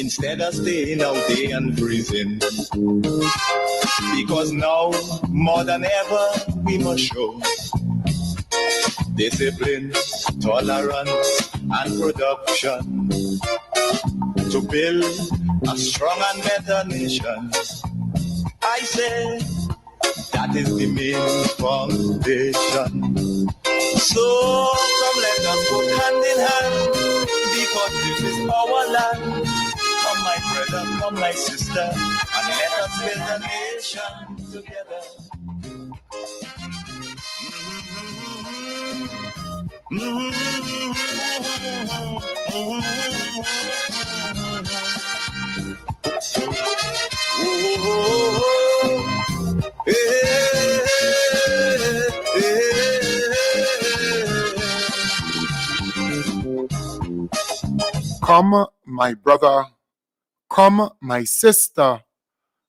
instead of staying out there and freezing. Because now, more than ever, we must show discipline, tolerance, and production to build a strong and better nation. I say that is the main foundation. So come let us go hand in hand, because this is our land. Come my brother, come my sister, and let us build a nation together. Come, my brother, come, my sister,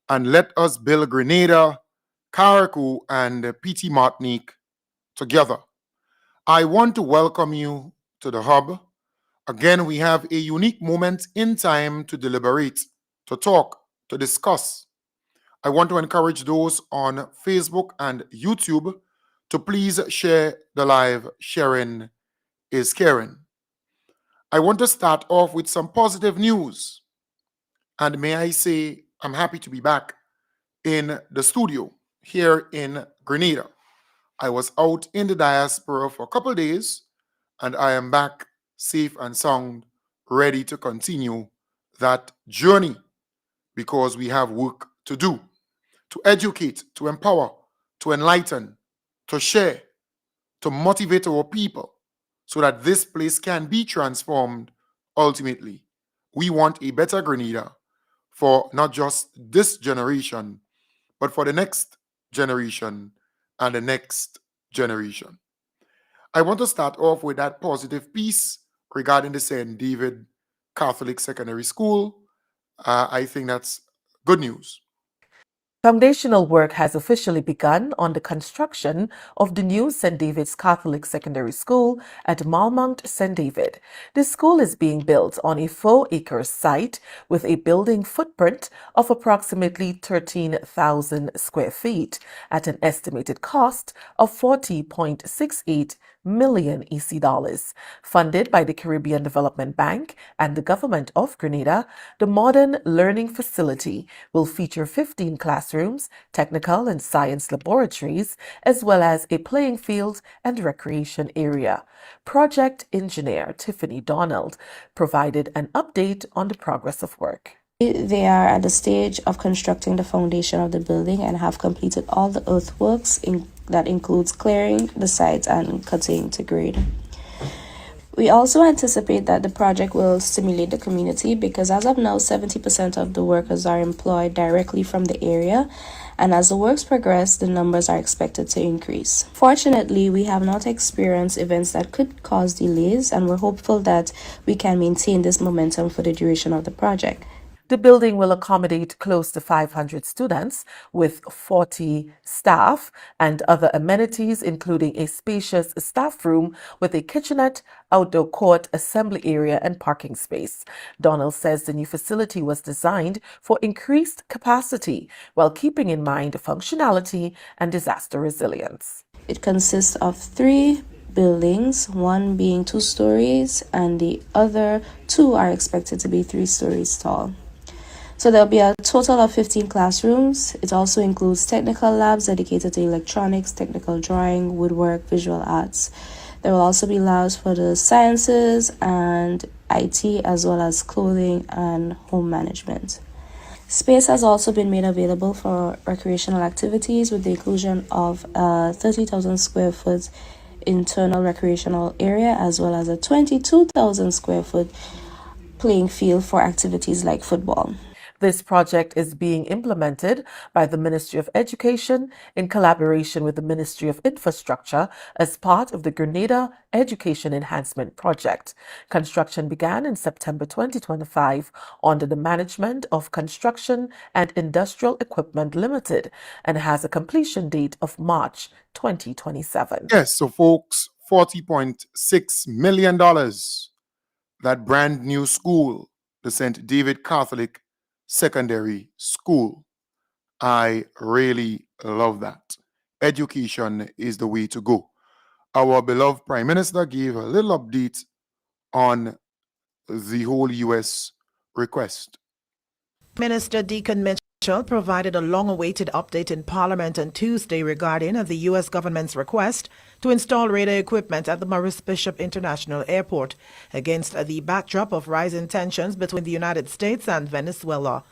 and let us build Grenada, Carriacou, and PT Martinique together. I want to welcome you to the hub. Again, we have a unique moment in time to deliberate, to talk, to discuss. I want to encourage those on Facebook and YouTube to please share the live. Sharing is caring. I want to start off with some positive news. And may I say, I'm happy to be back in the studio here in Grenada. I was out in the diaspora for a couple of days, and I am back safe and sound, ready to continue that journey, because we have work to do, to educate, to empower, to enlighten, to share, to motivate our people so that this place can be transformed ultimately. We want a better Grenada for not just this generation, but for the next generation and the next generation. I want to start off with that positive piece regarding the St. David Catholic Secondary School. I think that's good news. Foundational work has officially begun on the construction of the new St. David's Catholic Secondary School at Malmont St. David. The school is being built on a 4-acre site with a building footprint of approximately 13,000 square feet at an estimated cost of 40.68 million EC dollars. Funded by the Caribbean Development Bank and the Government of Grenada, the modern learning facility will feature 15 classrooms, technical and science laboratories, as well as a playing field and recreation area. Project engineer Tiffany Donald provided an update on the progress of work. They are at the stage of constructing the foundation of the building and have completed all the earthworks that includes clearing the sites and cutting to grade. We also anticipate that the project will stimulate the community because as of now, 70% of the workers are employed directly from the area, and as the works progress, the numbers are expected to increase. Fortunately, we have not experienced events that could cause delays, and we're hopeful that we can maintain this momentum for the duration of the project. The building will accommodate close to 500 students with 40 staff and other amenities, including a spacious staff room with a kitchenette, outdoor court, assembly area, and parking space. Donald says the new facility was designed for increased capacity while keeping in mind functionality and disaster resilience. It consists of 3 buildings, one being 2 stories, and the other 2 are expected to be 3 stories tall. So there'll be a total of 15 classrooms. It also includes technical labs dedicated to electronics, technical drawing, woodwork, visual arts. There will also be labs for the sciences and IT, as well as clothing and home management. Space has also been made available for recreational activities with the inclusion of a 30,000 square foot internal recreational area, as well as a 22,000 square foot playing field for activities like football. This project is being implemented by the Ministry of Education in collaboration with the Ministry of Infrastructure as part of the Grenada Education Enhancement Project. Construction began in September 2025 under the management of Construction and Industrial Equipment Limited and has a completion date of March 2027. Yes, so folks, $40.6 million, that brand new school the St. David Catholic Secondary School. I really love that. Education is the way to go. Our beloved Prime Minister gave a little update on the whole U.S. request. Minister Deacon Mitchell provided a long-awaited update in Parliament on Tuesday regarding the U.S. government's request to install radar equipment at the Maurice Bishop International Airport against the backdrop of rising tensions between the United States and Venezuela.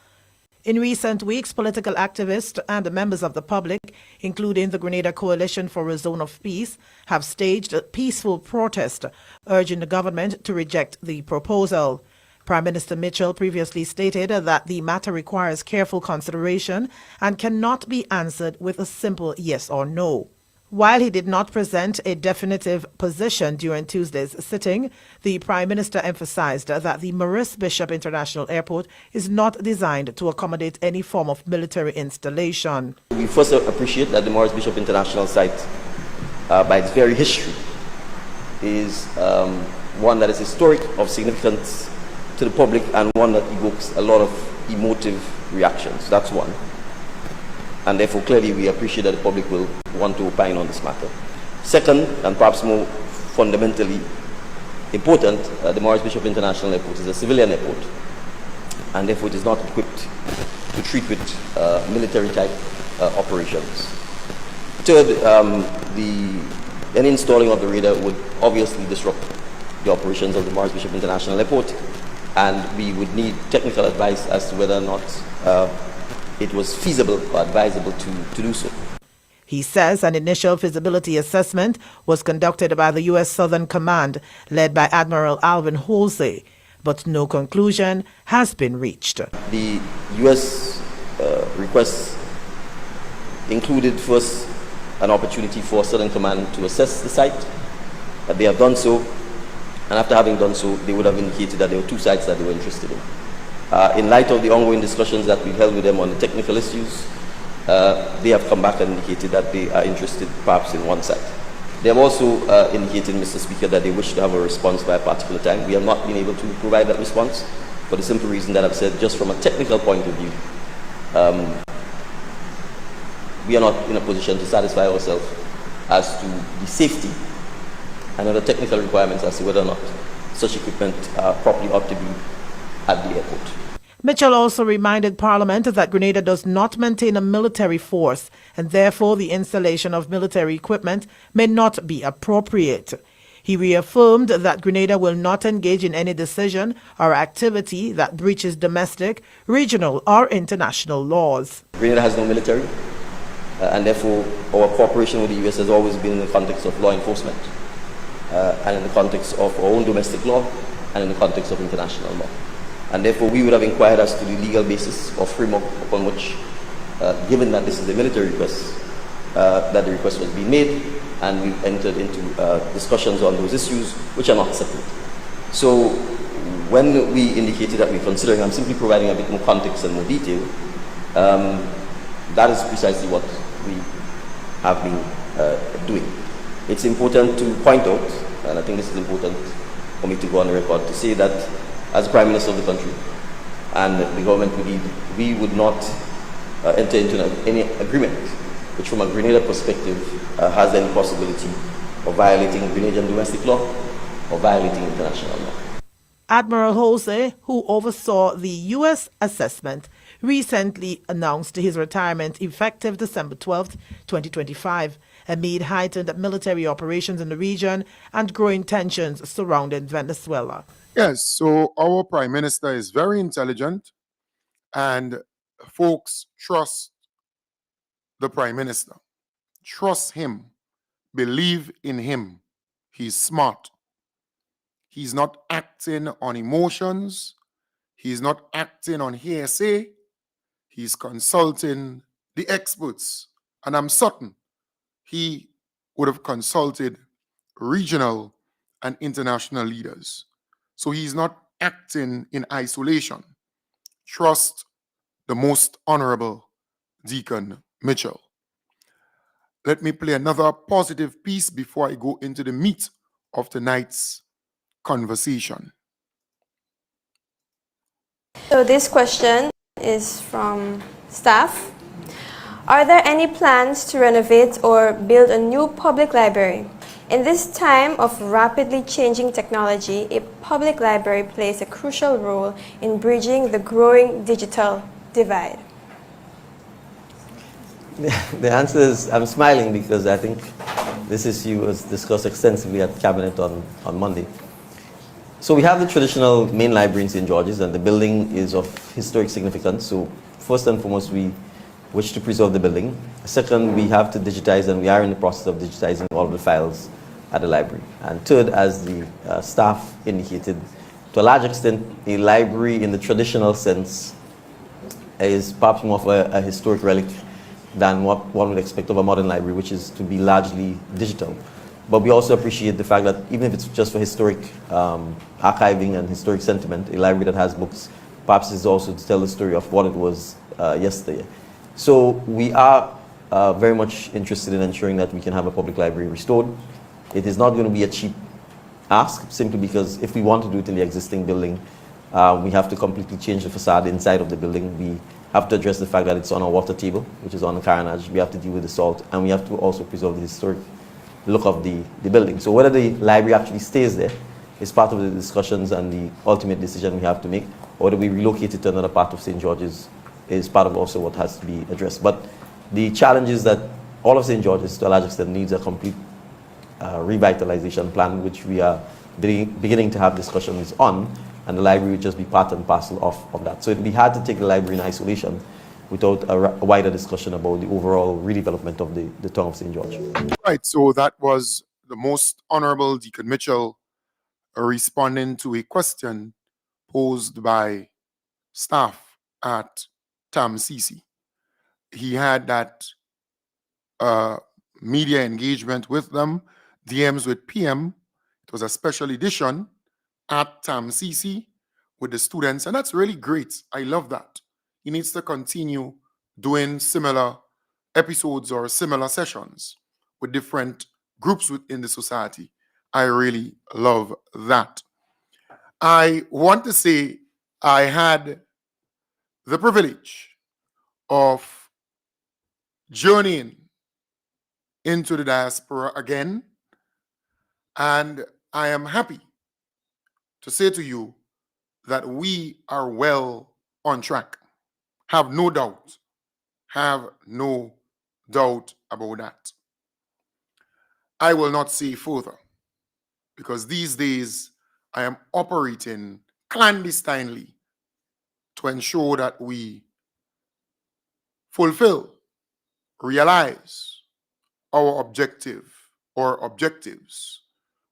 In recent weeks, political activists and members of the public, including the Grenada Coalition for a Zone of Peace, have staged a peaceful protest urging the government to reject the proposal. Prime Minister Mitchell previously stated that the matter requires careful consideration and cannot be answered with a simple yes or no. While he did not present a definitive position during Tuesday's sitting, the Prime Minister emphasized that the Maurice Bishop International Airport is not designed to accommodate any form of military installation. We first appreciate that the Maurice Bishop International site, by its very history, is one that is historic, of significance to the public, and one that evokes a lot of emotive reactions. That's one. And therefore, clearly, we appreciate that the public will want to opine on this matter. Second, and perhaps more fundamentally important, the Maurice Bishop International Airport is a civilian airport, and therefore it is not equipped to treat with military-type operations. Third, any installing of the radar would obviously disrupt the operations of the Maurice Bishop International Airport, and we would need technical advice as to whether or not it was feasible or advisable to do so. He says an initial feasibility assessment was conducted by the U.S. Southern Command, led by Admiral Alvin Halsey, but no conclusion has been reached. The U.S. request included first an opportunity for Southern Command to assess the site. They have done so, and after having done so, they would have indicated that there were two sites that they were interested in. In light of the ongoing discussions that we've held with them on the technical issues, they have come back and indicated that they are interested perhaps in one site. They have also indicated, Mr. Speaker, that they wish to have a response by a particular time. We have not been able to provide that response for the simple reason that I've said, just from a technical point of view, we are not in a position to satisfy ourselves as to the safety and other technical requirements as to whether or not such equipment properly ought to be at the airport. Mitchell also reminded Parliament that Grenada does not maintain a military force, and therefore the installation of military equipment may not be appropriate. He reaffirmed that Grenada will not engage in any decision or activity that breaches domestic, regional, or international laws. Grenada has no military, and therefore our cooperation with the US has always been in the context of law enforcement, and in the context of our own domestic law, and in the context of international law. And therefore, we would have inquired as to the legal basis or framework upon which, given that this is a military request, that the request was being made, and we entered into discussions on those issues, which are not separate. So, when we indicated that we're considering, I'm simply providing a bit more context and more detail, that is precisely what we have been doing. It's important to point out, and I think this is important for me to go on the record, to say that as Prime Minister of the country and the government we would not enter into any agreement which from a Grenada perspective has any possibility of violating Grenadian domestic law or violating international law. Admiral Halsey, who oversaw the U.S. assessment, recently announced his retirement effective December 12, 2025, amid heightened military operations in the region and growing tensions surrounding Venezuela. Yes, so our Prime Minister is very intelligent, and folks trust the Prime Minister. Trust him. Believe in him. He's smart. He's not acting on emotions. He's not acting on hearsay. He's consulting the experts. And I'm certain he would have consulted regional and international leaders. So he's not acting in isolation. Trust the most honorable Deacon Mitchell. Let me play another positive piece before I go into the meat of tonight's conversation. So this question is from staff. Are there any plans to renovate or build a new public library? In this time of rapidly changing technology, a public library plays a crucial role in bridging the growing digital divide. The answer is I'm smiling because I think this issue was discussed extensively at Cabinet on Monday. So we have the traditional main library in St. George's, and the building is of historic significance. So first and foremost, we wish to preserve the building. Second, we have to digitize, and we are in the process of digitizing all of the files at the library. And third, as the staff indicated, to a large extent, a library in the traditional sense is perhaps more of a historic relic than what one would expect of a modern library, which is to be largely digital. But we also appreciate the fact that even if it's just for historic archiving and historic sentiment, a library that has books perhaps is also to tell the story of what it was yesterday. So we are very much interested in ensuring that we can have a public library restored. It is not going to be a cheap ask, simply because if we want to do it in the existing building, we have to completely change the facade inside of the building. We have to address the fact that it's on a water table, which is on the carnage. We have to deal with the salt, and we have to also preserve the historic look of the building. So whether the library actually stays there is part of the discussions and the ultimate decision we have to make, or whether we relocate it to another part of St. George's is part of also what has to be addressed. But the challenge is that all of St. George's, to a large extent, needs a complete revitalization plan, which we are beginning to have discussions on, and the library would just be part and parcel of that. So it would be hard to take the library in isolation without a wider discussion about the overall redevelopment of the town of St. George. Right, so that was the Most Honorable Deacon Mitchell responding to a question posed by staff at TAMCC. He had that media engagement with them, DMs with PM. It was a special edition at TAMCC with the students, and that's really great. I love that. He needs to continue doing similar episodes or similar sessions with different groups within the society. I really love that. I want to say I had the privilege of journeying into the diaspora again, and I am happy to say to you that we are well on track. Have no doubt. Have no doubt about that. I will not say further, because these days I am operating clandestinely to ensure that we fulfill, realize our objective or objectives,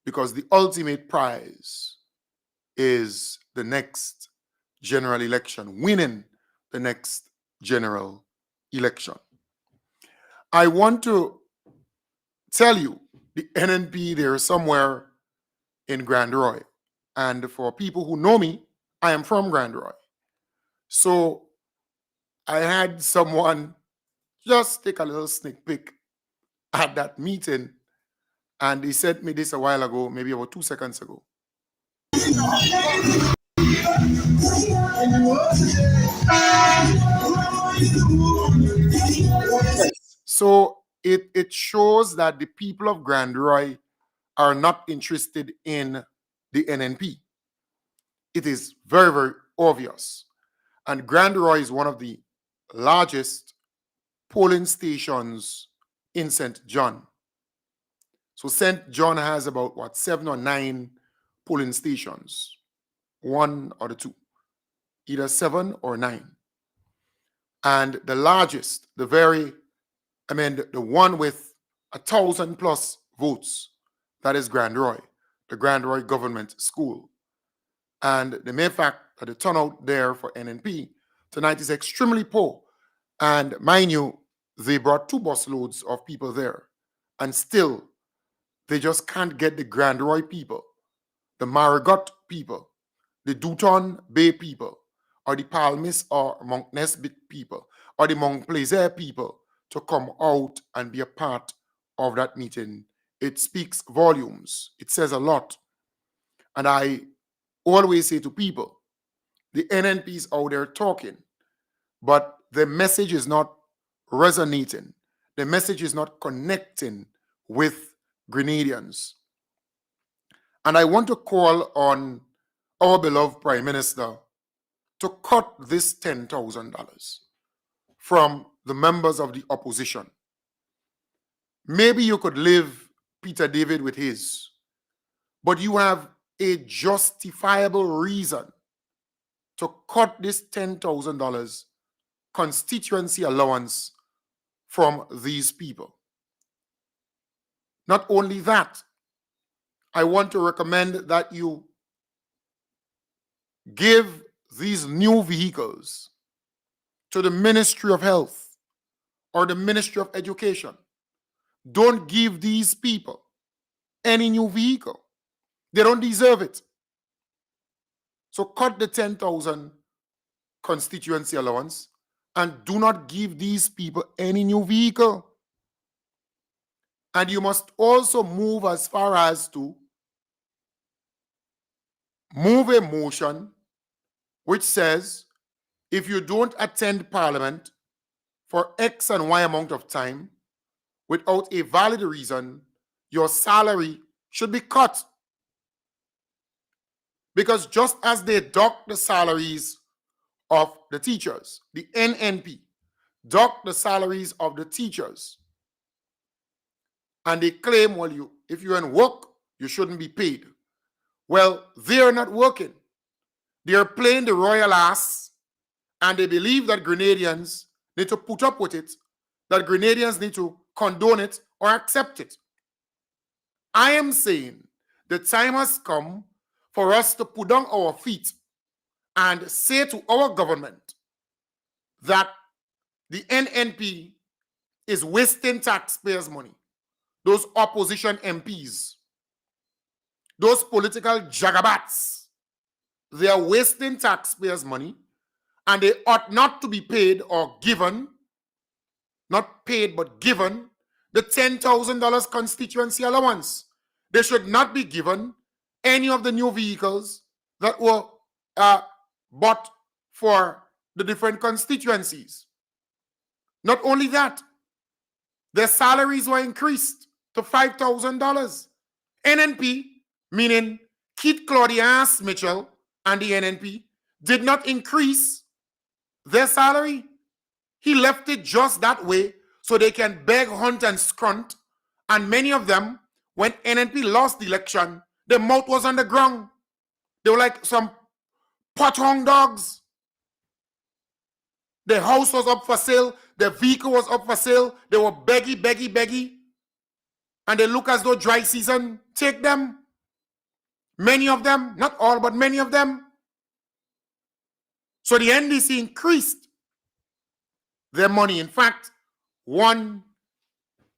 because the ultimate prize is the next general election, winning the next general election. I want to tell you, the NNP, they're somewhere in Grand Roy. And for people who know me, I am from Grand Roy. So I had someone just take a little sneak peek at that meeting, and he sent me this a while ago, maybe about 2 seconds ago. So it shows that the people of Grand Roy are not interested in the NNP. It is very, very obvious. And Grand Roy is one of the largest polling stations in St. John. So St. John has about 7 or 9 polling stations, one or the two, either 7 or 9. And the largest, the one with 1,000+ votes, that is Grand Roy, the Grand Roy Government School. And the mere fact that the turnout there for NNP tonight is extremely poor. And mind you, they brought 2 busloads of people there. And still, they just can't get the Grand Roy people, the Marigot people, the Douton Bay people, or the Palmis or Mount Nesbitt people, or the Mount Plaisir people to come out and be a part of that meeting. It speaks volumes. It says a lot. And I always say to people, the NNPs out there talking, but the message is not resonating. The message is not connecting with Grenadians. And I want to call on our beloved Prime Minister to cut this $10,000 from the members of the opposition. Maybe you could live, Peter David, with his, but you have a justifiable reason to cut this $10,000 constituency allowance from these people. Not only that, I want to recommend that you give these new vehicles to the Ministry of Health or the Ministry of Education. Don't give these people any new vehicle. They don't deserve it. So cut the 10,000 constituency allowance and do not give these people any new vehicle. And you must also move as far as to move a motion which says if you don't attend Parliament for X and Y amount of time without a valid reason, your salary should be cut. Because just as they dock the salaries of the teachers, the NNP dock the salaries of the teachers, and they claim, well, if you're in work, you shouldn't be paid. Well, they're not working. They're playing the royal ass, and they believe that Grenadians need to put up with it, that Grenadians need to condone it or accept it. I am saying the time has come for us to put down our feet and say to our government that the NNP is wasting taxpayers' money. Those opposition MPs, those political jagabats, they are wasting taxpayers' money, and they ought not to be paid or given, not paid but given, the $10,000 constituency allowance. They should not be given any of the new vehicles that were bought for the different constituencies. Not only that, their salaries were increased to $5,000. NNP, meaning Keith Claudius Mitchell and the NNP, did not increase their salary. He left it just that way so they can beg, hunt, and scrunt. And many of them, when NNP lost the election, their mouth was on the ground. They were like some pot-hung dogs. Their house was up for sale. Their vehicle was up for sale. They were beggy. And they look as though dry season take them. Many of them, not all, but many of them. So the NDC increased their money. In fact, one,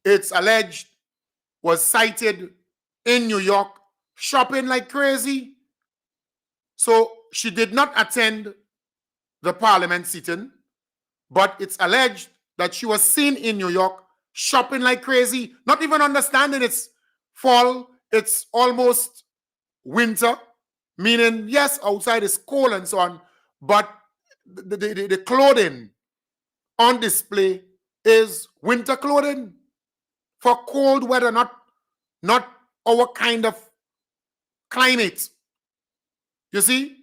it's alleged, was cited in New York shopping like crazy. So she did not attend the Parliament sitting, but it's alleged that she was seen in New York shopping like crazy, not even understanding it's fall, it's almost winter, meaning, yes, outside is cold and so on, but the clothing on display is winter clothing for cold weather, not our kind of climate. You see?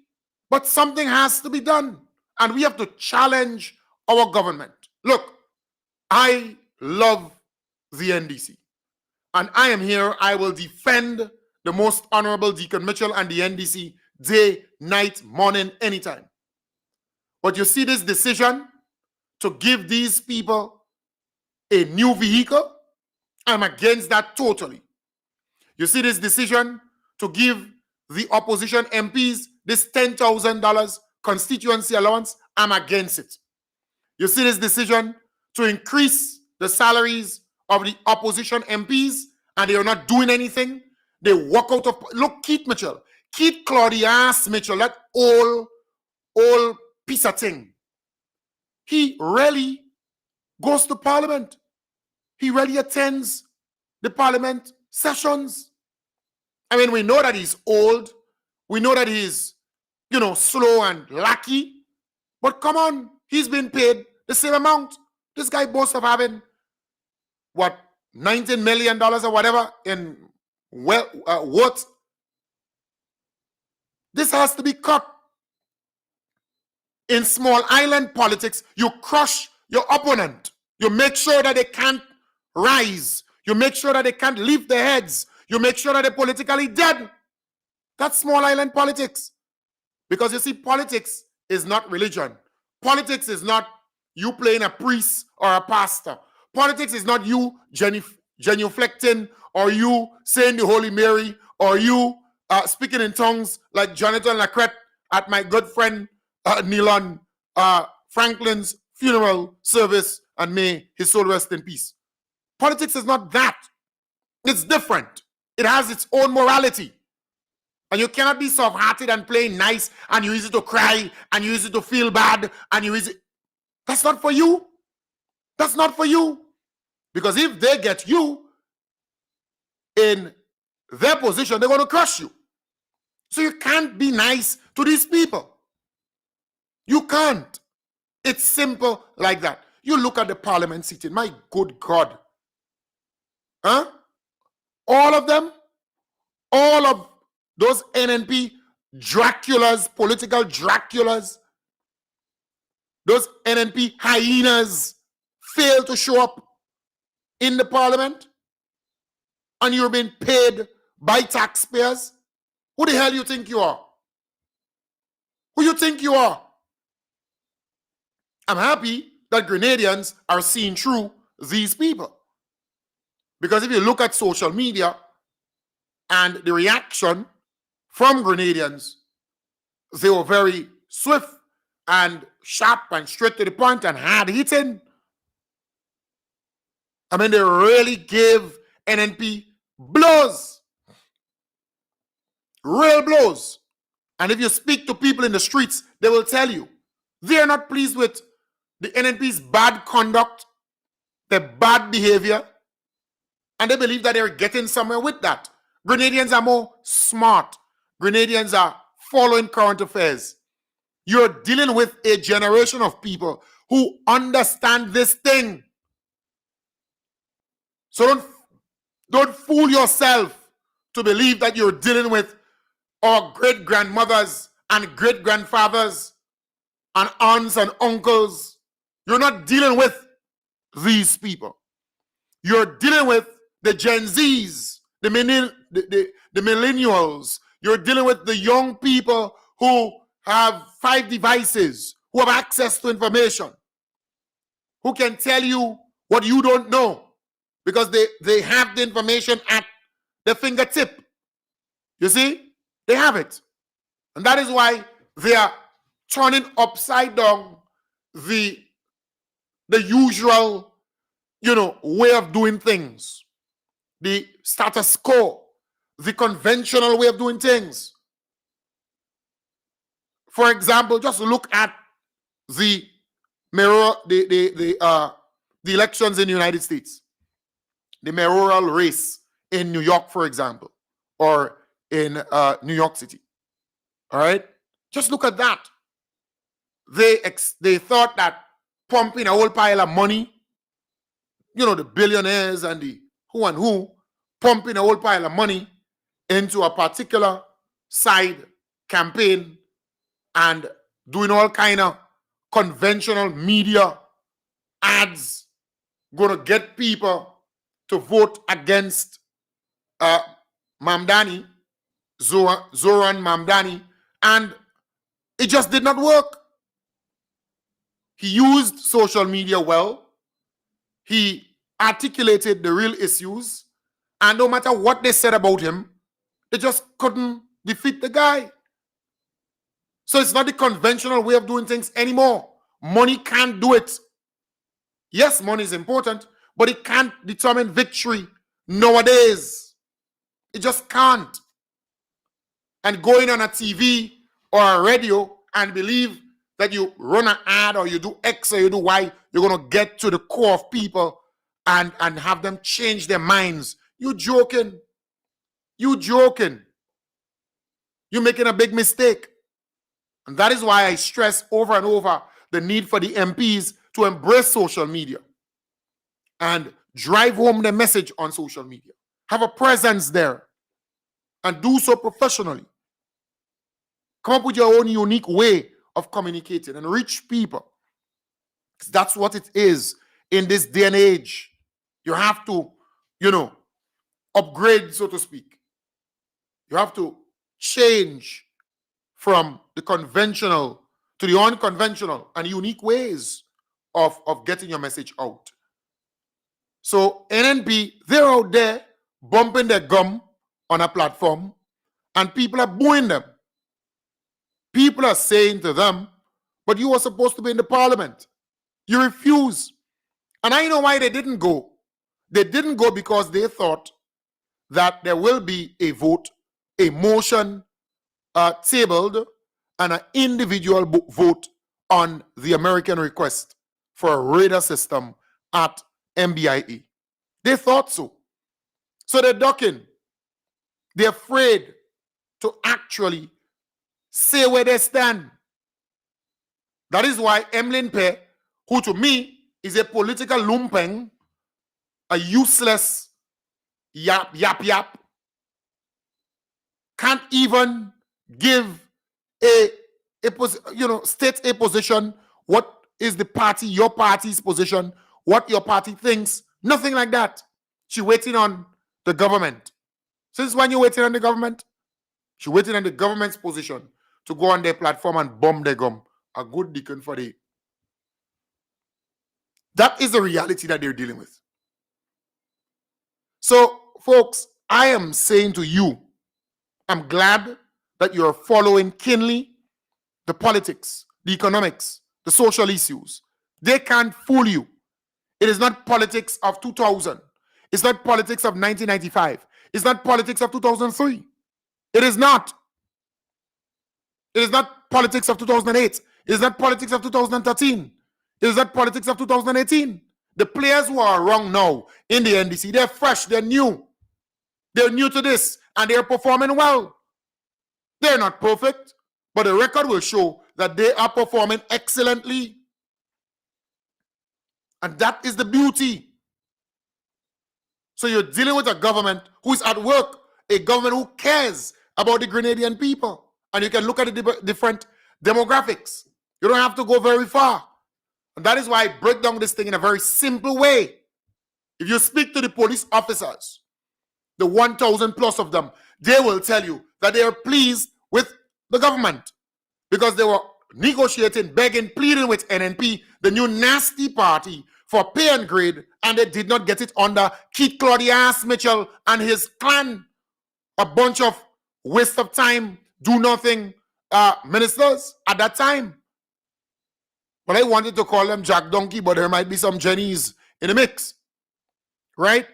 But something has to be done, and we have to challenge our government. Look, I love the NDC, and I am here. I will defend the Most Honorable Deacon Mitchell and the NDC day, night, morning, anytime. But you see this decision to give these people a new vehicle? I'm against that totally. You see this decision to give the opposition MPs this $10,000 constituency allowance? I'm against it. You see this decision to increase the salaries of the opposition MPs, and they are not doing anything? They walk out of... Look, Keith Claudius Mitchell, that old piece of thing. He rarely goes to Parliament. He rarely attends the Parliament sessions. I mean, we know that he's old. We know that he's slow and lackey. But come on, he's been paid the same amount. This guy boasts of having, what, $19 million or whatever in worth. This has to be cut. In small island politics, you crush your opponent. You make sure that they can't rise. You make sure that they can't lift their heads. You make sure that they're politically dead. That's small island politics. Because you see, politics is not religion. Politics is not you playing a priest or a pastor. Politics is not you genuflecting or you saying the Holy Mary or you speaking in tongues like Jonathan Lacrette at my good friend Nilon Franklin's funeral service, and may his soul rest in peace. Politics is not that. It's different. It has its own morality. And you cannot be soft-hearted and playing nice and you use it to cry and you use it to feel bad and you use it. That's not for you. That's not for you. Because if they get you in their position, they're going to crush you. So you can't be nice to these people. You can't. It's simple like that. You look at the parliament sitting, my good God. Huh? All of them, all of those NNP Draculas, political Draculas, those NNP hyenas fail to show up in the parliament, and you're being paid by taxpayers. Who the hell you think you are? Who you think you are? I'm happy that Grenadians are seeing through these people. Because if you look at social media and the reaction from Grenadians, they were very swift and sharp and straight to the point and hard hitting. I mean, they really gave NNP blows. Real blows. And if you speak to people in the streets, they will tell you they are not pleased with the NNP's bad conduct, their bad behavior, and they believe that they're getting somewhere with that. Grenadians are more smart. Grenadians are following current affairs. You're dealing with a generation of people who understand this thing. So don't fool yourself to believe that you're dealing with our great-grandmothers and great-grandfathers and aunts and uncles. You're not dealing with these people. You're dealing with the Gen Zs, the millennials. You're dealing with the young people who have 5 devices, who have access to information, who can tell you what you don't know because they have the information at their fingertip. You see? They have it. And that is why they are turning upside down the usual, way of doing things, the status quo, the conventional way of doing things. For example, just look at the elections in the United States, the mayoral race in New York, for example, or in New York City. All right, just look at that. They thought that pumping a whole pile of money, the billionaires and the who, pumping a whole pile of money into a particular side campaign and doing all kind of conventional media ads, going to get people to vote against Mamdani, Zoran Mamdani, and it just did not work. He used social media well. He articulated the real issues, and no matter what they said about him, they just couldn't defeat the guy. So it's not the conventional way of doing things anymore. Money can't do it. Yes, money is important, but it can't determine victory nowadays. It just can't. And going on a TV or a radio and believe that you run an ad or you do X or you do Y, you're going to get to the core of people and have them change their minds. You joking. You joking. You're making a big mistake. And that is why I stress over and over the need for the MPs to embrace social media and drive home the message on social media. Have a presence there and do so professionally. Come up with your own unique way of communicating and reach people. That's what it is in this day and age. You have to, upgrade, so to speak. You have to change from the conventional to the unconventional and unique ways of getting your message out. So NNP, they're out there bumping their gum on a platform and people are booing them. People are saying to them, but you were supposed to be in the parliament. You refuse. And I know why they didn't go. They didn't go because they thought that there will be a vote, a motion tabled, and an individual vote on the American request for a radar system at MBIE. They thought so. So they're ducking. They're afraid to actually say where they stand. That is why Emlyn Pe, who to me is a political lumpeng, a useless yap, can't even give state a position. What is the party, your party's position, what your party thinks, nothing like that. She's waiting on the government. Since when you waiting on the government? She's waiting on the government's position to go on their platform and bomb their gum. A good deacon for the. That is the reality that they're dealing with. So, folks, I am saying to you, I'm glad that you're following keenly the politics, the economics, the social issues. They can't fool you. It is not politics of 2000. It's not politics of 1995. It's not politics of 2003. It is not. It is not politics of 2008. It is not politics of 2013. It is not politics of 2018. The players who are wrong now in the NDC, they're fresh, they're new. They're new to this, and they're performing well. They're not perfect, but the record will show that they are performing excellently. And that is the beauty. So you're dealing with a government who is at work, a government who cares about the Grenadian people. And you can look at the different demographics. You don't have to go very far. And that is why I break down this thing in a very simple way. If you speak to the police officers, the 1,000 plus of them, they will tell you that they are pleased with the government because they were negotiating, begging, pleading with NNP, the new nasty party, for pay and grade, and they did not get it under Keith Claudius Mitchell and his clan. A bunch of waste of time, do nothing ministers at that time. But I wanted to call them Jack Donkey, but there might be some Jennies in the mix. Right?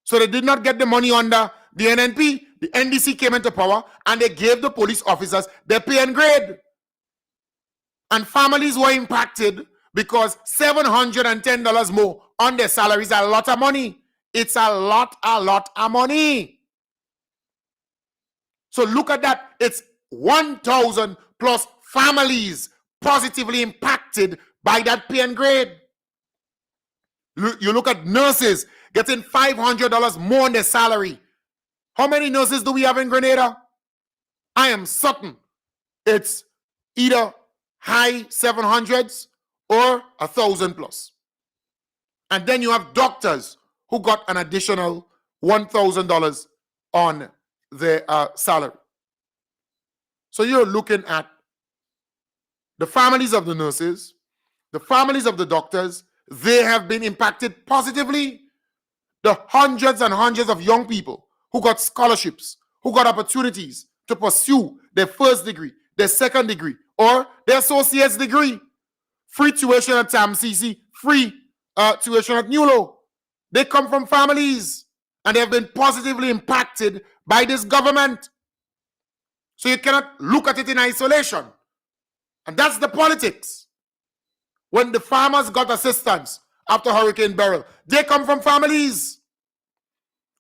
So they did not get the money under the NNP. The NDC came into power and they gave the police officers their pay and grade. And families were impacted because $710 more on their salaries is a lot of money. It's a lot of money. So look at that. It's 1,000 plus families positively impacted by that pay and grade. You look at nurses getting $500 more on their salary. How many nurses do we have in Grenada? I am certain it's either high 700s or 1,000 plus. And then you have doctors who got an additional $1,000 on their salary. So you're looking at the families of the nurses, the families of the doctors. They have been impacted positively. The hundreds and hundreds of young people who got scholarships, who got opportunities to pursue their first degree, their second degree, or their associate's degree. Free tuition at TAMCC, free tuition at NULO. They come from families and they have been positively impacted by this government. So you cannot look at it in isolation. And that's the politics. When the farmers got assistance after Hurricane Beryl, they come from families.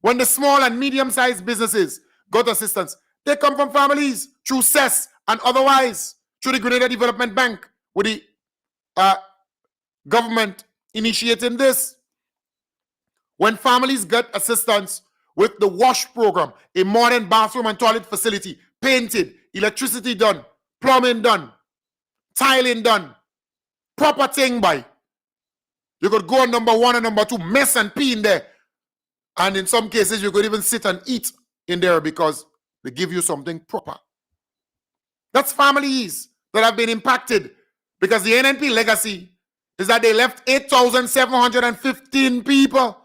When the small and medium-sized businesses got assistance, they come from families through CES and otherwise, through the Grenada Development Bank, with the government initiating this. When families get assistance with the WASH program, a modern bathroom and toilet facility, painted, electricity done, plumbing done, tiling done, proper thing by. You could go on number 1 and number 2, mess and pee in there. And in some cases, you could even sit and eat in there because they give you something proper. That's families that have been impacted because the NNP legacy is that they left 8,715 people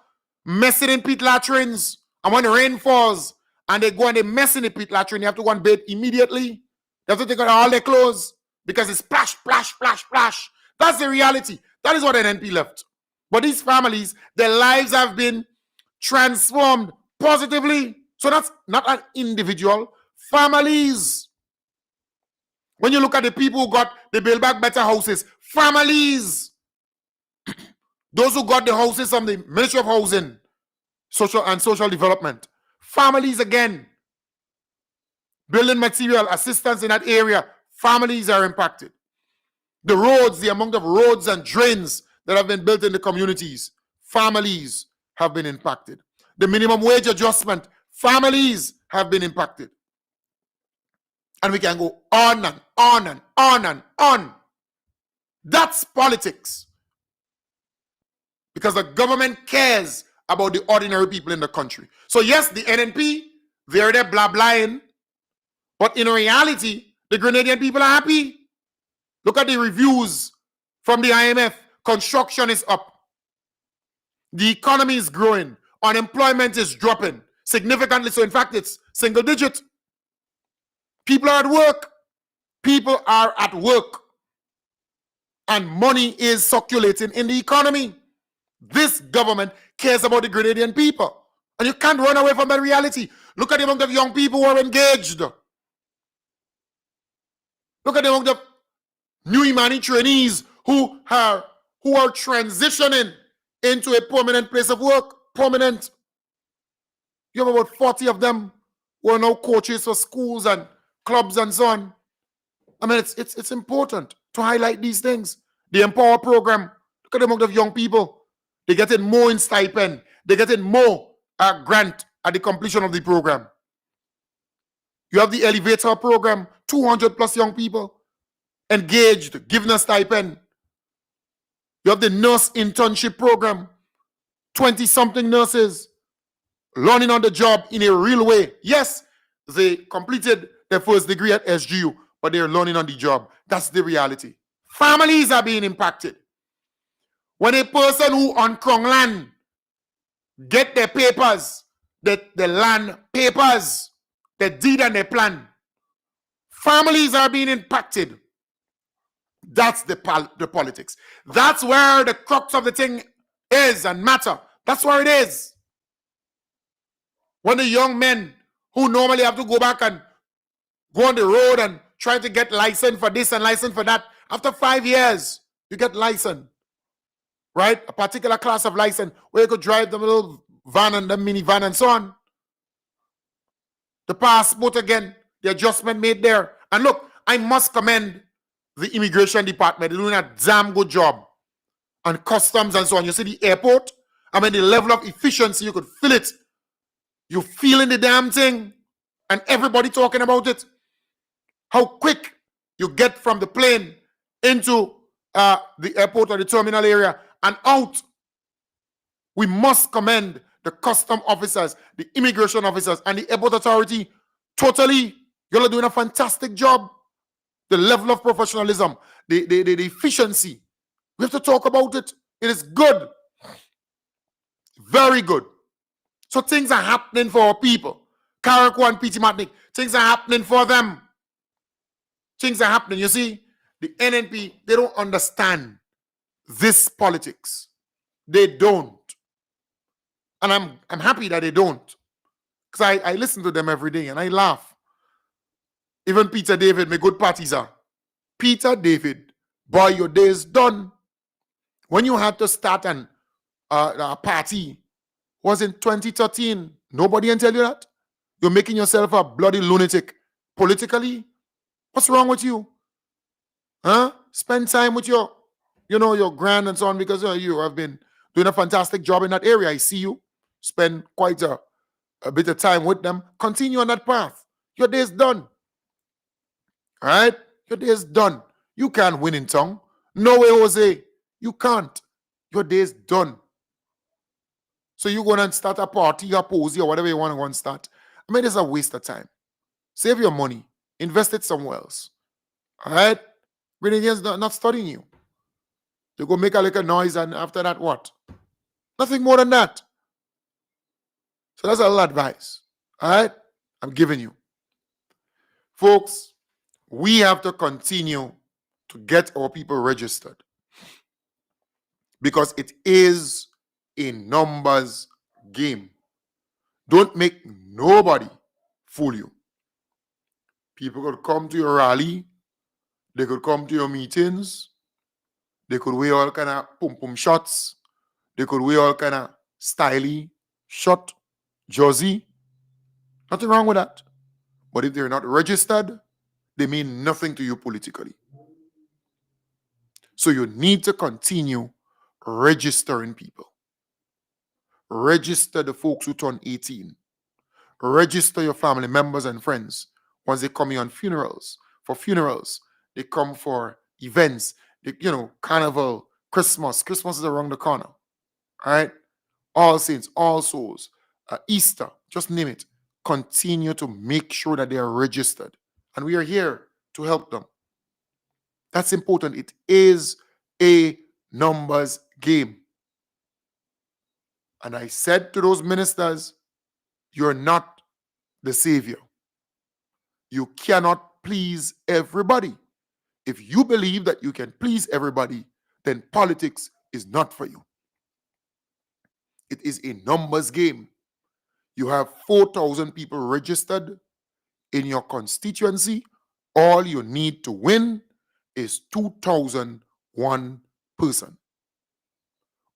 messing in pit latrines. And when the rain falls and they go and they mess in the pit latrine, you have to go and bathe immediately. They have to take out all their clothes because it's splash, splash, splash, splash. That's the reality. That is what NNP left. But these families, their lives have been transformed positively. So that's not an individual. Families. When you look at the people who got the Build Back Better houses, families. Those who got the houses from the Ministry of Housing, Social Development, families again. Building material assistance in that area, families are impacted. The roads, the amount of roads and drains that have been built in the communities, families have been impacted. The minimum wage adjustment, families have been impacted. And we can go on and on and on and on. That's politics. Because the government cares about the ordinary people in the country. So yes, the NNP, they're there blah blahing, but in reality, the Grenadian people are happy. Look at the reviews from the IMF. Construction is up. The economy is growing. Unemployment is dropping significantly. So in fact, it's single digit. People are at work. People are at work. And money is circulating in the economy. This government cares about the Grenadian people. And you can't run away from that reality. Look at the amount of young people who are engaged. Look at the amount of new Imani trainees who are transitioning into a permanent place of work. Permanent. You have about 40 of them who are now coaches for schools and clubs and so on. I mean, it's important to highlight these things. The Empower program. Look at the amount of young people. They're getting more in stipend. They're getting more grant at the completion of the program. You have the Elevator program, 200 plus young people engaged, given a stipend. You have the nurse internship program, 20-something nurses learning on the job in a real way. Yes, they completed their first degree at SGU, but they're learning on the job. That's the reality. Families are being impacted. When a person who on Krong land get their papers, the land papers, the deed and the plan, families are being impacted. That's the politics. That's where the crux of the thing is and matter. That's where it is. When the young men who normally have to go back and go on the road and try to get license for this and license for that, after 5 years, you get license. Right? A particular class of license where you could drive the little van and the minivan and so on. The passport again, the adjustment made there. And look, I must commend the immigration department. They're doing a damn good job. And customs and so on. You see the airport? I mean, the level of efficiency, you could feel it. You're feeling the damn thing. And everybody talking about it. How quick you get from the plane into the airport or the terminal area and out. We must commend the custom officers, the immigration officers, and the airport authority totally. You're doing a fantastic job. The level of professionalism, the efficiency. We have to talk about it. It is good. Very good. So things are happening for our people. Carriacou and P.T. Martinique, things are happening for them. Things are happening. You see, the NNP, they don't understand this politics. They don't. And I'm happy that they don't. Because I listen to them every day and I laugh. Even Peter David, my good partisan. Peter David, boy, your day is done. When you had to start a party, was in 2013. Nobody can tell you that. You're making yourself a bloody lunatic politically. What's wrong with you? Huh? Spend time with your, your grand and so on, because you have been doing a fantastic job in that area. I see you spend quite a bit of time with them. Continue on that path. Your day is done. All right? Your day is done. You can't win in tongue. No way, Jose. You can't. Your day is done. So you're going to start a party, a posy, or whatever you want to go and start. I mean, it's a waste of time. Save your money. Invest it somewhere else. All right? Grenadians not studying you. They go make a little noise, and after that, what? Nothing more than that. So that's a little advice. All right? I'm giving you. Folks, we have to continue to get our people registered, because it is a numbers game. Don't make nobody fool you. People could come to your rally. They could come to your meetings. They could wear all kind of pum-pum shots. They could wear all kind of styly shot, jersey. Nothing wrong with that. But if they're not registered, they mean nothing to you politically. So you need to continue registering people. Register the folks who turn 18. Register your family members and friends once they come here on funerals. For funerals, they come for events, carnival, Christmas. Christmas is around the corner. All right? All Saints, All Souls, Easter, just name it. Continue to make sure that they are registered. And we are here to help them. That's important. It is a numbers game. And I said to those ministers, you're not the savior. You cannot please everybody. If you believe that you can please everybody, then politics is not for you. It is a numbers game. You have 4,000 people registered in your constituency. All you need to win is 2,001 person.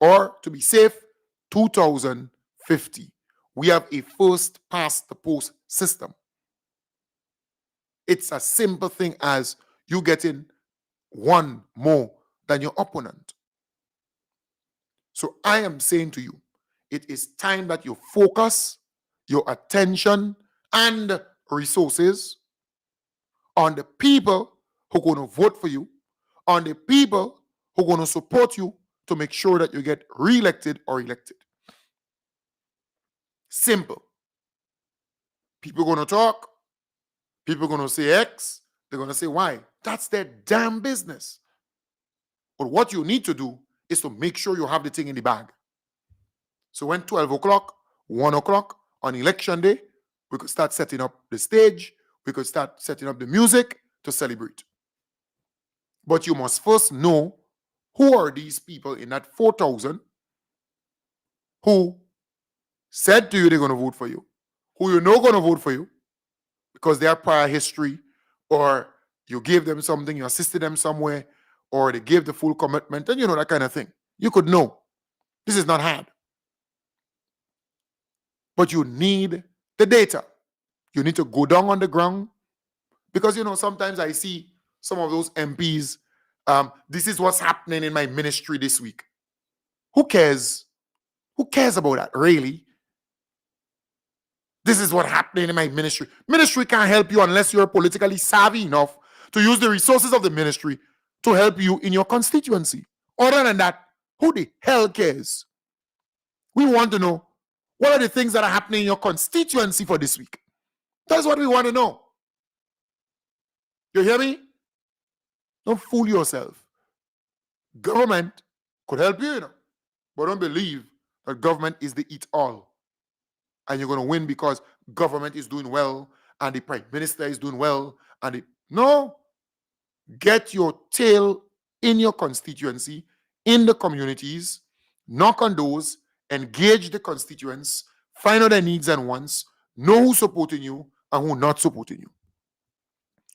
Or to be safe, 2,050. We have a first past the post system. It's a simple thing as you getting one more than your opponent. So I am saying to you, it is time that you focus your attention and resources on the people who are going to vote for you, on the people who are going to support you to make sure that you get re-elected or elected. Simple. People are going to talk. People are going to say X. They're going to say Y. That's their damn business. But what you need to do is to make sure you have the thing in the bag. So when 12 o'clock, 1 o'clock on election day, we could start setting up the stage. We could start setting up the music to celebrate. But you must first know who are these people in that 4,000 who said to you they're going to vote for you, who you know going to vote for you because they have prior history, or you gave them something, you assisted them somewhere, or they gave the full commitment, and that kind of thing. You could know. This is not hard. But you need the data. You need to go down on the ground, because, sometimes I see some of those MPs, this is what's happening in my ministry this week. Who cares? Who cares about that, really? This is what's happening in my ministry. Ministry can't help you unless you're politically savvy enough to use the resources of the ministry to help you in your constituency. Other than that, who the hell cares? We want to know, what are the things that are happening in your constituency for this week? That's what we want to know. You hear me? Don't fool yourself. Government could help you, but don't believe that government is the eat-all. And you're going to win because government is doing well and the prime minister is doing well. No. Get your tail in your constituency, in the communities, knock on doors, engage the constituents, find out their needs and wants, know who's supporting you and who's not supporting you.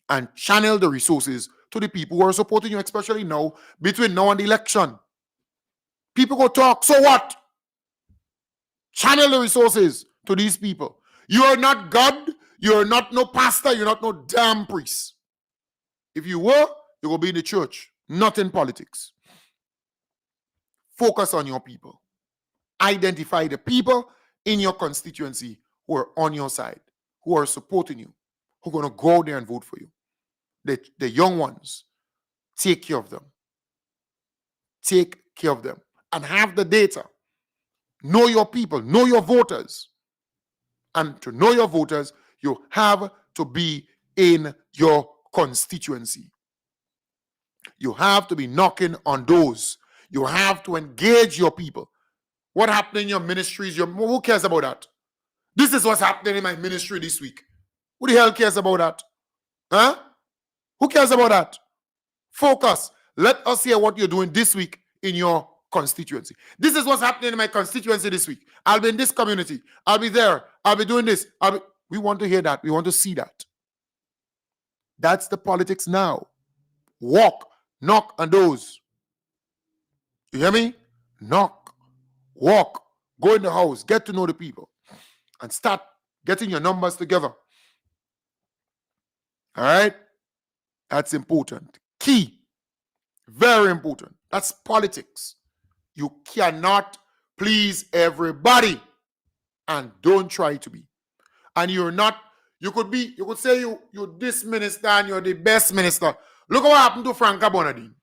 And channel the resources to the people who are supporting you, especially now, between now and the election. People go talk, so what? Channel the resources to these people. You are not God, you are not no pastor, you're not no damn priest. If you were, you go be in the church, not in politics. Focus on your people. Identify the people in your constituency who are on your side, who are supporting you, who are going to go out there and vote for you. The young ones, take care of them. Take care of them. And have the data. Know your people. Know your voters. And to know your voters, you have to be in your constituency. You have to be knocking on doors. You have to engage your people. What happened in your ministries? Who cares about that? This is what's happening in my ministry this week. Who the hell cares about that? Huh? Who cares about that? Focus. Let us hear what you're doing this week in your constituency. This is what's happening in my constituency this week. I'll be in this community. I'll be there. I'll be doing this. We want to hear that. We want to see that. That's the politics now. Walk, knock on doors. You hear me? Knock, walk, go in the house, get to know the people, and start getting your numbers together. All right? That's important. Key. Very important. That's politics. You cannot please everybody. And don't try to be. And you're not, you could say you're this minister and you're the best minister. Look at what happened to Franca Bonadine.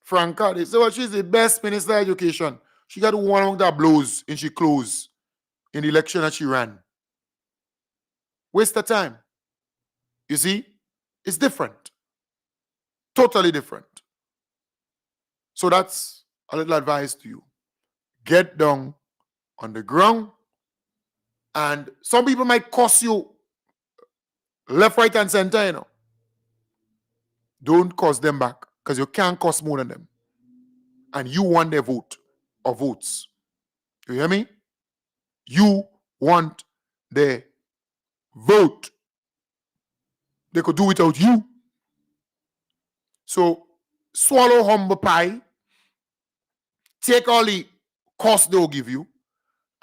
Franca, they say, well, she's the best minister of education. She got one of the blows and she closed in the election that she ran. Waste of time. You see? It's different. Totally different. So that's a little advice to you. Get down on the ground. And some people might cost you left, right, and center, you know. Don't cost them back because you can't cost more than them. And you want their vote or votes. You hear me? You want their vote. They could do without you. So swallow humble pie. Take all the cost they'll give you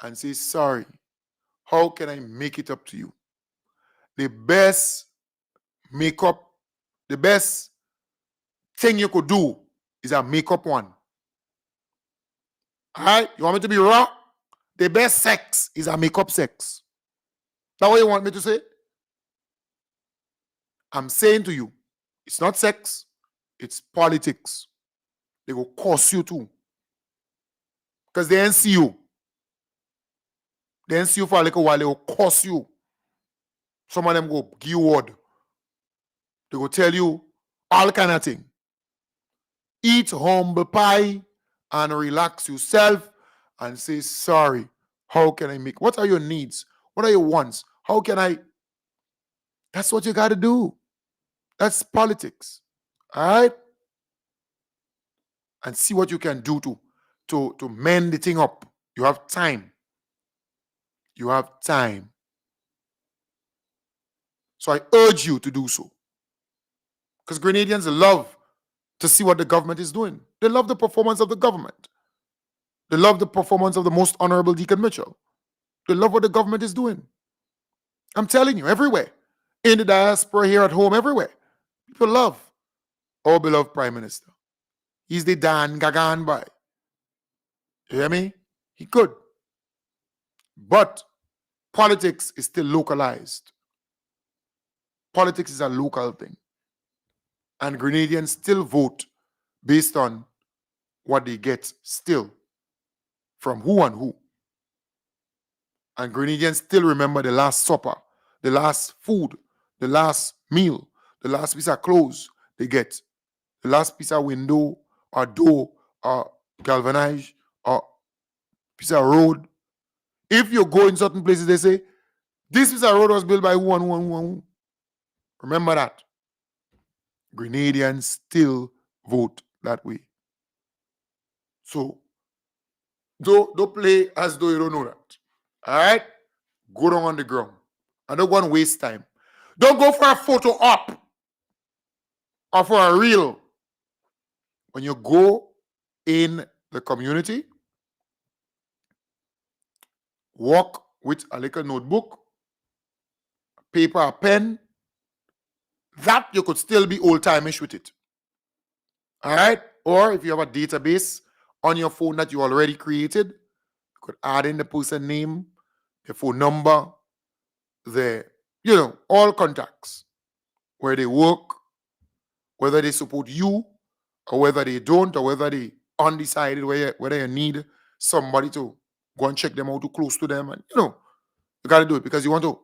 and say, sorry, how can I make it up to you? The best makeup, the best thing you could do is a makeup one. All right? You want me to be raw? The best sex is a makeup sex. That's what you want me to say? I'm saying to you, it's not sex, it's politics. They will cost you too. Because they ain't see you. They ain't see you for a little while, they will cost you. Some of them go give you word. They will tell you all kind of thing. Eat humble pie and relax yourself and say, sorry, how can I make? What are your needs? What are your wants? How can I? That's what you got to do. That's politics. All right? And see what you can do to mend the thing up. You have time. You have time. So I urge you to do so. Because Grenadians love to see what the government is doing. They love the performance of the government. They love the performance of the most honorable Deacon Mitchell. They love what the government is doing. I'm telling you, everywhere. In the diaspora, here at home, everywhere. People love our beloved Prime Minister. He's the Dan Gagan boy. You hear me? He could. But politics is still localized. Politics is a local thing. And Grenadians still vote based on what they get still from who and who. And Grenadians still remember the last supper, the last food, the last meal, the last piece of clothes they get, the last piece of window or door or galvanized or piece of road. If you go in certain places, they say, this piece of road was built by who and who and who and who. Remember that. Grenadians still vote that way. So, don't play as though you don't know that. All right? Go down on the ground. And don't go and waste time. Don't go for a photo op or for a reel. When you go in the community, walk with a little notebook, paper, a pen, that you could still be old-timeish with it. All right? Or if you have a database on your phone that you already created, you could add in the person name, the phone number, the, all contacts, where they work, whether they support you or whether they don't, or whether they undecided, whether you need somebody to go and check them out, too close to them. And, you got to do it because you want to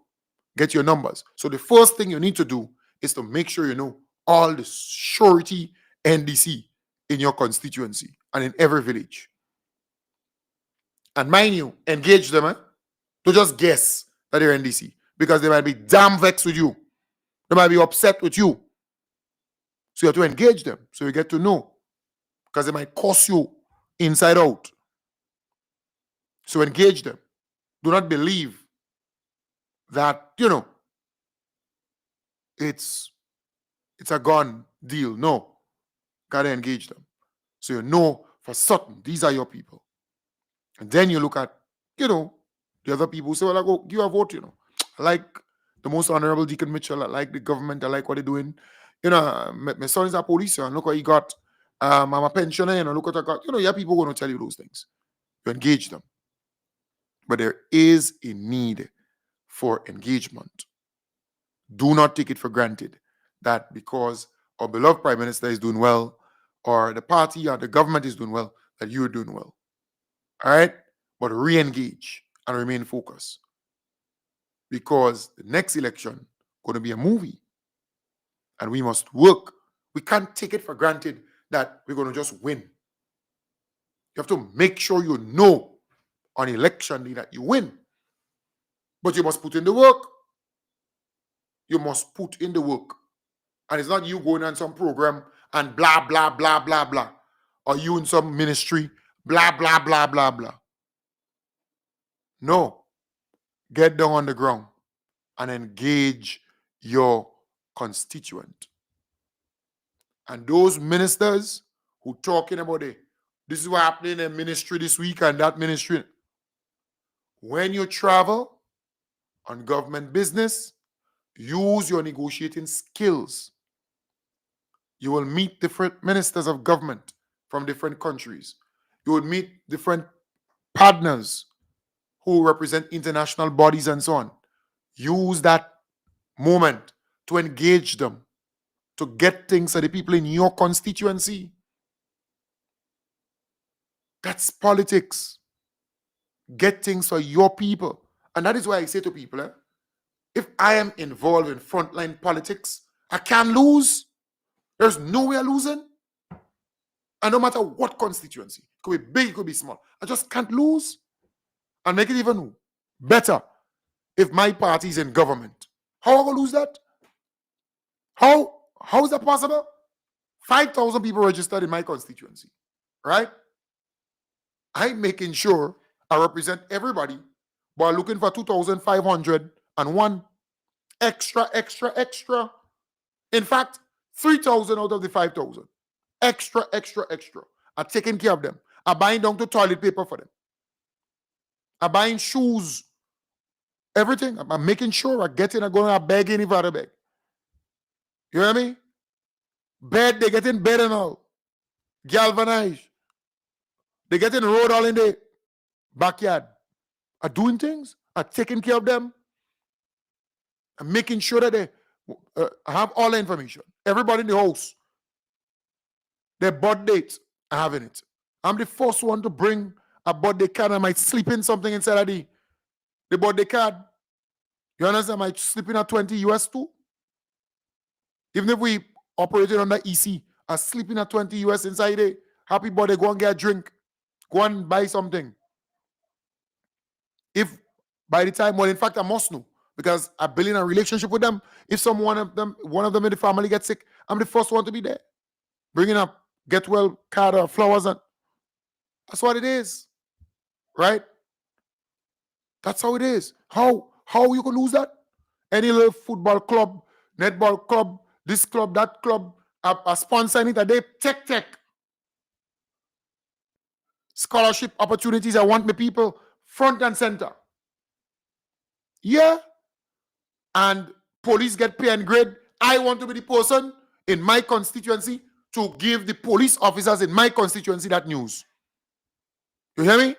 get your numbers. So the first thing you need to do is to make sure you know all the surety NDC in your constituency and in every village. And mind you, engage them, to just guess that they're NDC, because they might be damn vexed with you. They might be upset with you. So you have to engage them so you get to know, because they might cost you inside out. So engage them. Do not believe that, it's a gone deal. No. Gotta engage them. So you know for certain these are your people. And then you look at, the other people who say, well, I go give a vote, I like the most honorable Deacon Mitchell. I like the government. I like what they're doing. My son is a police, and look what he got. I'm a pensioner, look what I got. You have people going to tell you those things. You engage them. But there is a need for engagement. Do not take it for granted that because our beloved Prime Minister is doing well, or the party or the government is doing well, that you're doing well. All right? But re-engage and remain focused. Because the next election is going to be a movie. And we must work. We can't take it for granted that we're going to just win. You have to make sure you know on election day that you win. But you must put in the work. You must put in the work. And it's not you going on some program and blah, blah, blah, blah, blah. Or you in some ministry, blah, blah, blah, blah, blah. No. Get down on the ground and engage your constituent. And those ministers who talking about it, this is what happened in ministry this week and that ministry. When you travel on government business, use your negotiating skills. You will meet different ministers of government from different countries. You will meet different partners who represent international bodies and so on. Use that moment to engage them, to get things to the people in your constituency. That's politics. Get things for your people. And that is why I say to people, if I am involved in frontline politics, I can't lose. There's no way I'm losing. And no matter what constituency, it could be big, it could be small, I just can't lose. And make it even better if my party is in government. How am I going to lose that? How is that possible? 5,000 people registered in my constituency, right? I'm making sure I represent everybody while looking for 2,501 extra. In fact, 3,000 out of the 5,000. Extra. I'm taking care of them. I'm buying down to toilet paper for them. I'm buying shoes. Everything. I'm making sure I get in and go and beg any other beg. You hear me? Bed, they get in bed and all. Galvanized. They get in road all in the backyard. Are doing things. Are taking care of them. I'm making sure that they have all the information. Everybody in the house. Their birth dates, I have in it. I'm the first one to bring a birthday card. I might slip in something inside of the birthday card. You understand? I might slip in a 20 US too. Even if we operated under EC, I slip in a 20 US inside it. Happy birthday, go and get a drink. Go and buy something. If by the time, well, in fact, I must know, because I build in a relationship with them. If one of them in the family gets sick, I'm the first one to be there. Bringing up get well card or flowers, and that's what it is, right? That's how it is. How you can lose that? Any little football club, netball club, this club, that club, a sponsor it, they tech scholarship opportunities. I want my people front and center. Yeah, and police get pay and grade. I want to be the person in my constituency to give the police officers in my constituency that news. You hear me?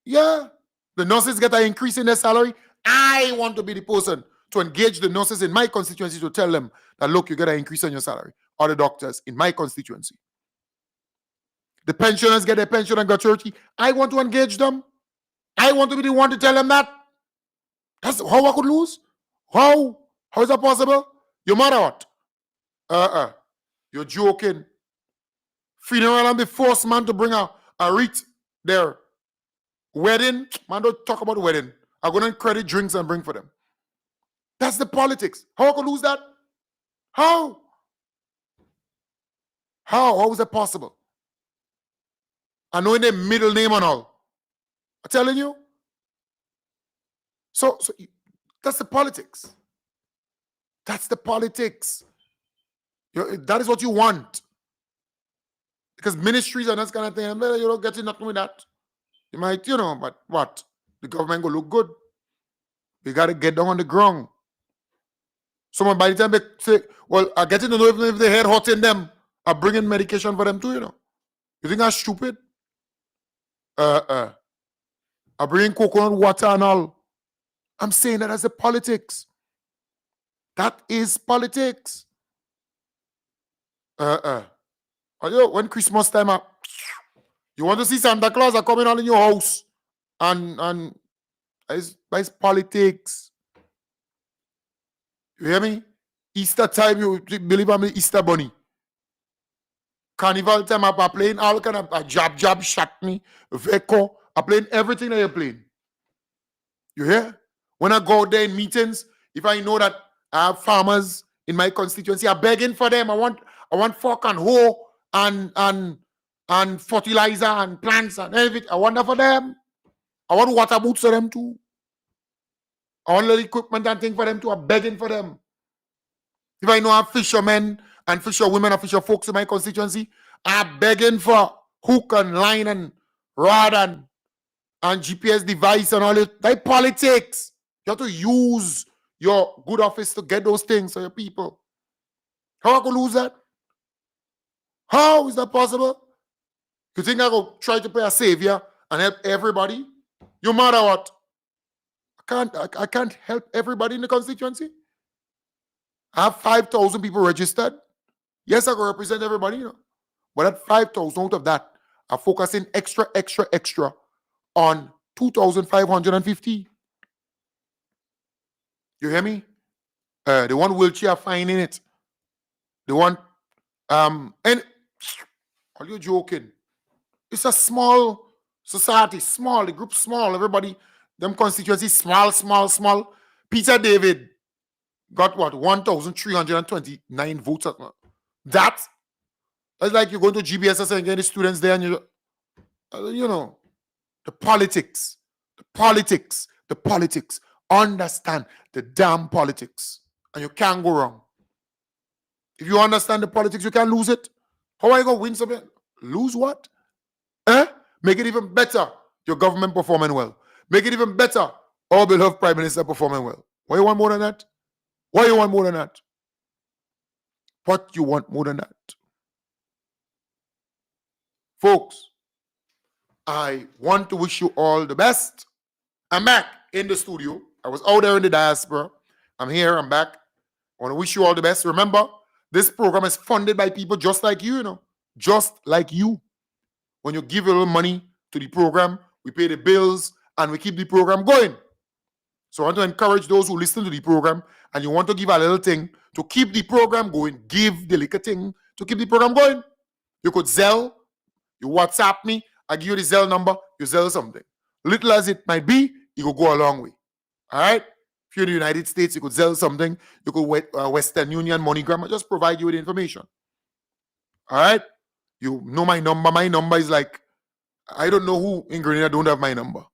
Yeah. The nurses get an increase in their salary. I want to be the person to engage the nurses in my constituency to tell them that, look, you get an increase in your salary. Or the doctors in my constituency. The pensioners get their pension and gratuity. I want to engage them. I want to be the one to tell them that. That's how I could lose. How? How is that possible? You matter what? You're joking. Funeral and the first man to bring a wreath there. Wedding, man, don't talk about wedding. I'm going to credit drinks and bring for them. That's the politics. How I could lose that? How? How is that possible? I know in their middle name and all. I'm telling you. So that's the politics. That's the politics. That is what you want. Because ministries and that kind of thing, you don't get nothing with that. You might, but what? The government will look good. We got to get down on the ground. Someone by the time they say, well, I get to know if they head hot in them, I bring in medication for them too, You think I'm stupid? I bring in coconut water and all. I'm saying that as a politics. That is politics. When Christmas time up, you want to see Santa Claus are coming all in your house. And it's politics. You hear me? Easter time, you believe I'm the Easter bunny. Carnival time, I'm playing all kind of jab, shot me, Veco. I'm playing everything that you're playing. You hear? When I go out there in meetings, if I know that I have farmers in my constituency, I'm begging for them. I want fork and hoe and fertilizer and plants and everything. I want that for them. I want water boots for them too. I want little equipment and things for them too. I'm begging for them. If I know I have fishermen and fisherwomen and fisher folks in my constituency, I'm begging for hook and line and rod and GPS device and all it. That's politics. You have to use your good office to get those things for your people. How I could lose that? How is that possible? You think I go try to play a savior and help everybody? No matter what. I can't help everybody in the constituency. I have 5,000 people registered. Yes, I can represent everybody, But at 5,000 out of that, I'm focusing extra on 2,550. You hear me? The one wheelchair fine in it. The one, and are you joking? It's a small society, the group small, everybody, them constituencies small. Peter David got what? 1,329 votes. That's like you're going to GBSS and getting the students there and the politics. Understand the damn politics. And you can't go wrong. If you understand the politics, you can't lose it. How are you going to win something? Lose what? Make it even better. Your government performing well. Make it even better. Our beloved Prime Minister performing well. What you want more than that? What you want more than that? What you want more than that? Folks, I want to wish you all the best. I'm back in the studio. I was out there in the diaspora. I'm here. I'm back. I want to wish you all the best. Remember, this program is funded by people just like you, Just like you. When you give a little money to the program, we pay the bills and we keep the program going. So I want to encourage those who listen to the program and you want to give a little thing to keep the program going. Give the little thing to keep the program going. You could Zelle, you WhatsApp me, I give you the Zelle number, you Zelle something. Little as it might be, it will go a long way. All right? If you're in the United States, you could Zelle something. You could Western Union, MoneyGram, I just provide you with information. All right? You know my number. My number is like, I don't know who in Grenada don't have my number.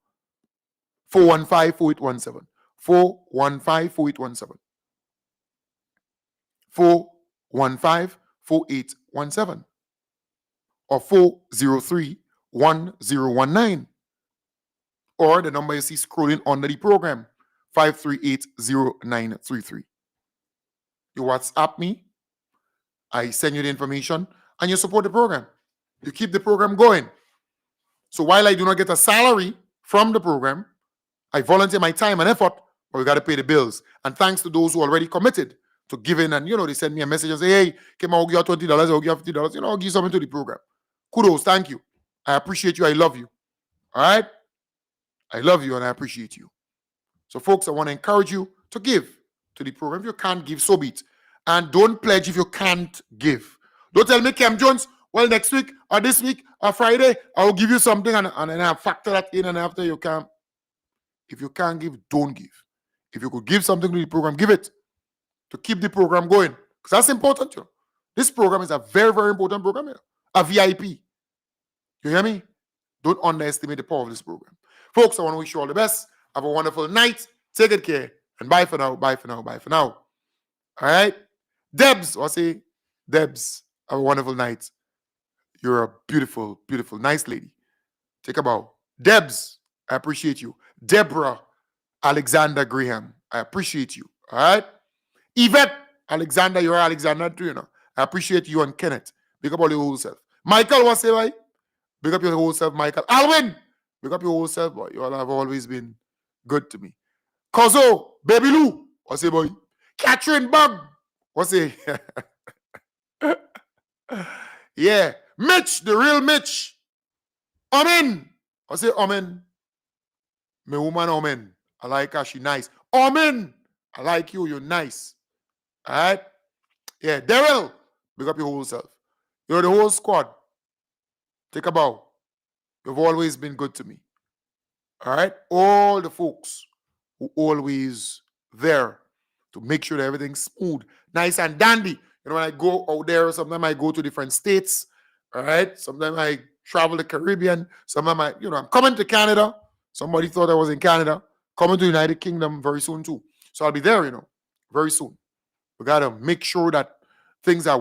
415-4817. 415-4817. 415-4817. Or 403-1019. Or the number you see scrolling under the program, 538-0933. You WhatsApp me. I send you the information and you support the program. You keep the program going. So while I do not get a salary from the program, I volunteer my time and effort, but we got to pay the bills. And thanks to those who already committed to giving, and they send me a message and say, hey, Kim, I'll give you $20, I'll give you $50, I'll give something to the program. Kudos, thank you. I appreciate you, I love you. All right? I love you and I appreciate you. So folks, I want to encourage you to give to the program. If you can't give, so be it. And don't pledge if you can't give. Don't tell me, Kim Jones, well, next week or this week or Friday, I'll give you something and then I factor that in, and after you can't. If you can't give, don't give. If you could give something to the program, give it to keep the program going. Because that's important. This program is a very, very important program. A VIP. You hear me? Don't underestimate the power of this program. Folks, I want to wish you all the best. Have a wonderful night. Take good care. And bye for now. Bye for now. Bye for now. All right? Debs, I say, Debs, have a wonderful night. You're a beautiful, beautiful, nice lady. Take a bow. Debs, I appreciate you. Deborah Alexander Graham, I appreciate you. All right? Yvette Alexander, you're Alexander too, I appreciate you and Kenneth. Big up all your whole self. Michael, what say, boy? Big up your whole self, Michael. Alwyn, big up your whole self, boy. You all have always been good to me. Kozo, Baby Lou, what say, boy? Catherine Bug, what say? Yeah. Mitch, the real Mitch. Amen. I say amen. My woman, amen. I like her, she nice. Amen. I like you, you're nice. All right? Yeah, Daryl, big up your whole self. You're the whole squad. Take a bow. You've always been good to me. All right? All the folks who always there to make sure that everything's smooth, nice and dandy. When I go out there, sometimes I go to different states. All right? Sometimes I travel the Caribbean. Sometimes I'm coming to Canada. Somebody thought I was in Canada. Coming to the United Kingdom very soon too. So I'll be there, very soon. We got to make sure that things are